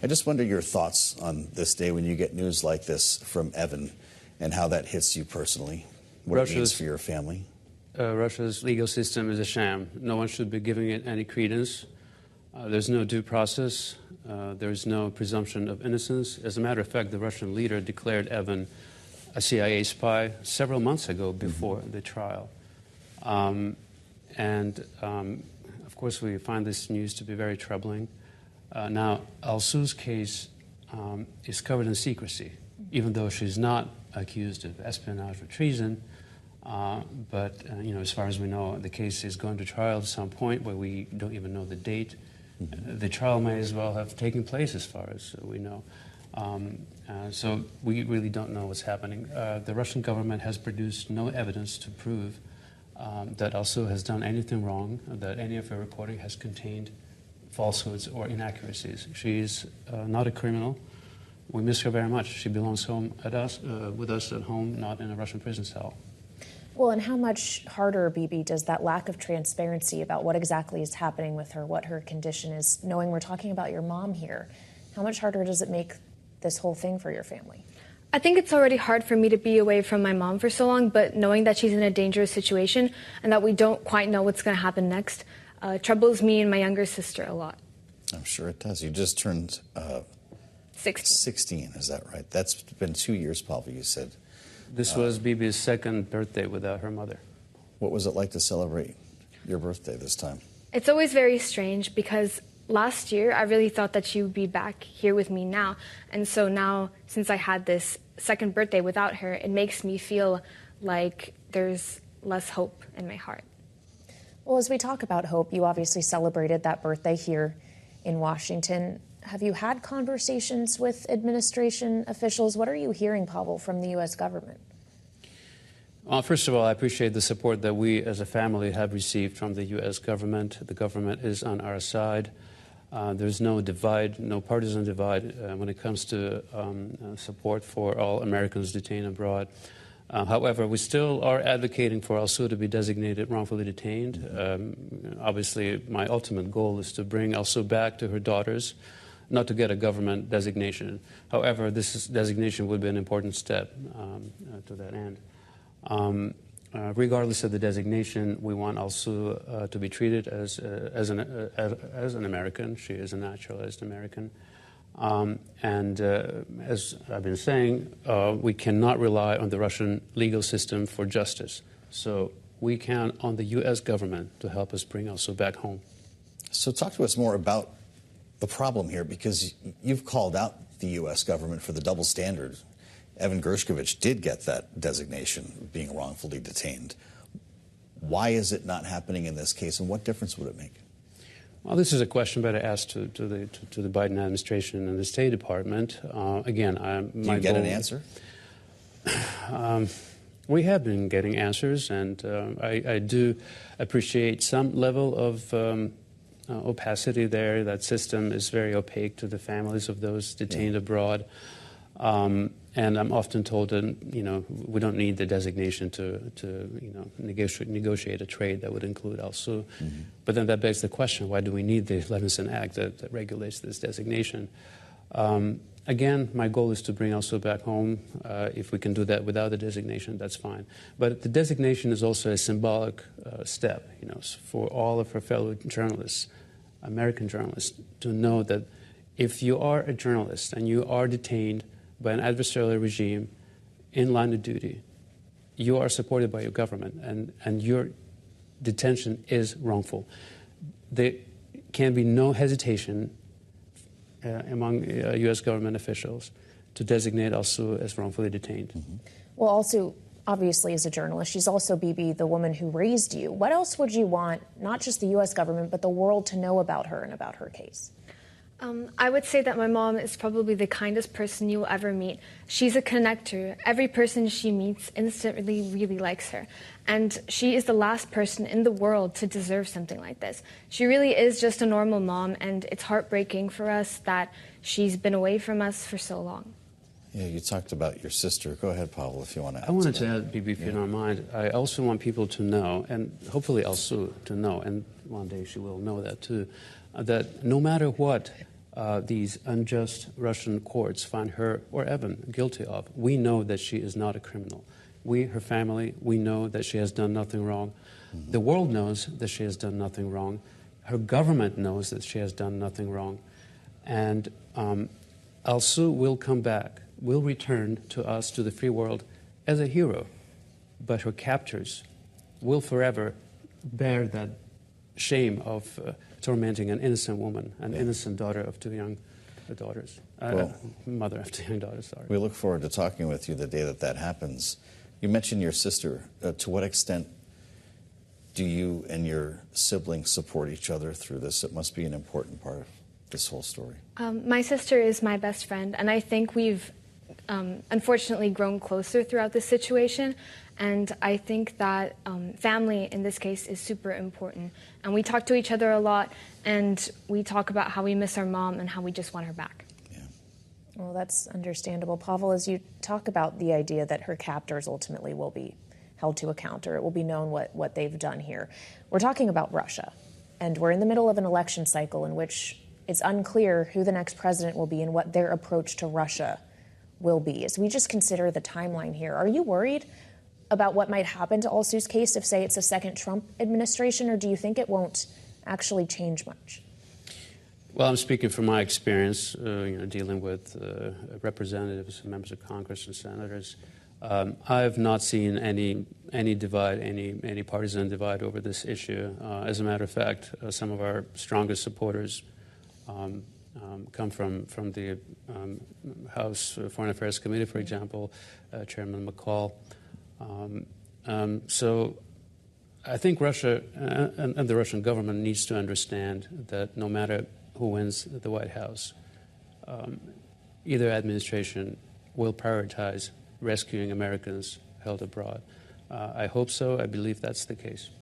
I just wonder your thoughts on this day when you get news like this from Evan and how that hits you personally, what it means for your family. Russia's legal system is a sham. No one should be giving it any credence. There's no due process. There's no presumption of innocence. As a matter of fact, the Russian leader declared Evan a CIA spy several months ago before the trial. Of course, we find this news to be very troubling. Now, Alsu's case is covered in secrecy, even though she's not accused of espionage or treason. But as far as we know, the case is going to trial at some point where we don't even know the date. The trial may as well have taken place as far as we know. So we really don't know what's happening. The Russian government has produced no evidence to prove that Alsu has done anything wrong, that any of her reporting has contained falsehoods or inaccuracies. She's not a criminal. We miss her very much. She belongs home with us at home, not in a Russian prison cell. Well, and how much harder, Bibi, does that lack of transparency about what exactly is happening with her, what her condition is, knowing we're talking about your mom here, how much harder does it make this whole thing for your family? I think it's already hard for me to be away from my mom for so long, but knowing that she's in a dangerous situation and that we don't quite know what's going to happen next troubles me and my younger sister a lot. I'm sure it does. You just turned 16, is that right? That's been 2 years, Pavel, you said. This was Bibi's second birthday without her mother. What was it like to celebrate your birthday this time? It's always very strange because last year I really thought that she would be back here with me now. And so now, since I had this second birthday without her, it makes me feel like there's less hope in my heart. Well, as we talk about hope, you obviously celebrated that birthday here in Washington. Have you had conversations with administration officials? What are you hearing, Pavel, from the U.S. government? Well, first of all, I appreciate the support that we as a family have received from the U.S. government. The government is on our side. There's no divide, no partisan divide when it comes to support for all Americans detained abroad. However, we still are advocating for Alsu to be designated wrongfully detained. Obviously, my ultimate goal is to bring Alsu back to her daughters, not to get a government designation. However, this designation would be an important step to that end. Regardless of the designation, we want Alsu to be treated as an American. She is a naturalized American. As I've been saying, we cannot rely on the Russian legal system for justice. So we count on the U.S. government to help us bring Alsu back home. So talk to us more about the problem here, because you've called out the U.S. government for the double standard. Evan Gershkovich did get that designation of being wrongfully detained. Why is it not happening in this case, and what difference would it make? Well, this is a question better asked to the Biden administration and the State Department. Again, do you get an answer? We have been getting answers, and I do appreciate some level of opacity there. That system is very opaque to the families of those detained abroad. And I'm often told that, we don't need the designation to negotiate a trade that would include Alsu. But then that begs the question, why do we need the Levinson Act that regulates this designation? Again, my goal is to bring Alsu back home. If we can do that without the designation, that's fine. But the designation is also a symbolic step, for all of our fellow journalists, American journalists, to know that if you are a journalist and you are detained by an adversarial regime in line of duty, you are supported by your government, and your detention is wrongful. There can be no hesitation among U.S. government officials to designate Alsu as wrongfully detained. Well, Alsu, obviously, is a journalist. She's also, Bibi, the woman who raised you. What else would you want, not just the U.S. government, but the world to know about her and about her case? I would say that my mom is probably the kindest person you will ever meet. She's a connector. Every person she meets instantly really likes her. And she is the last person in the world to deserve something like this. She really is just a normal mom, and it's heartbreaking for us that she's been away from us for so long. Yeah, you talked about your sister. Go ahead, Pavel, if you want to add. I wanted to add, Bibi, if you don't mind, I also want people to know, and hopefully Alsu to know, and one day she will know that too, that no matter what these unjust Russian courts find her or Evan guilty of. We know that she is not a criminal. We, her family, we know that she has done nothing wrong. The world knows that she has done nothing wrong. Her government knows that she has done nothing wrong. And Alsu will come back, will return to us, to the free world, as a hero. But her captors will forever bear that shame of tormenting an innocent woman, an innocent daughter of two young daughters, mother of two young daughters, sorry. We look forward to talking with you the day that that happens. You mentioned your sister. To what extent do you and your siblings support each other through this? It must be an important part of this whole story. My sister is my best friend, and I think we've unfortunately grown closer throughout this situation. And I think that family in this case is super important. And we talk to each other a lot, and we talk about how we miss our mom and how we just want her back. Yeah. Well, that's understandable. Pavel, as you talk about the idea that her captors ultimately will be held to account, or it will be known what they've done here, we're talking about Russia. And we're in the middle of an election cycle in which it's unclear who the next president will be and what their approach to Russia will be. As we just consider the timeline here, are you worried about what might happen to Alsu's case if, say, it's a second Trump administration, or do you think it won't actually change much? Well, I'm speaking from my experience, dealing with representatives, members of Congress, and senators. I've not seen any divide, any partisan divide over this issue. As a matter of fact, some of our strongest supporters come from the House Foreign Affairs Committee, for example, Chairman McCall. So I think Russia and the Russian government needs to understand that no matter who wins the White House, either administration will prioritize rescuing Americans held abroad. I hope so. I believe that's the case.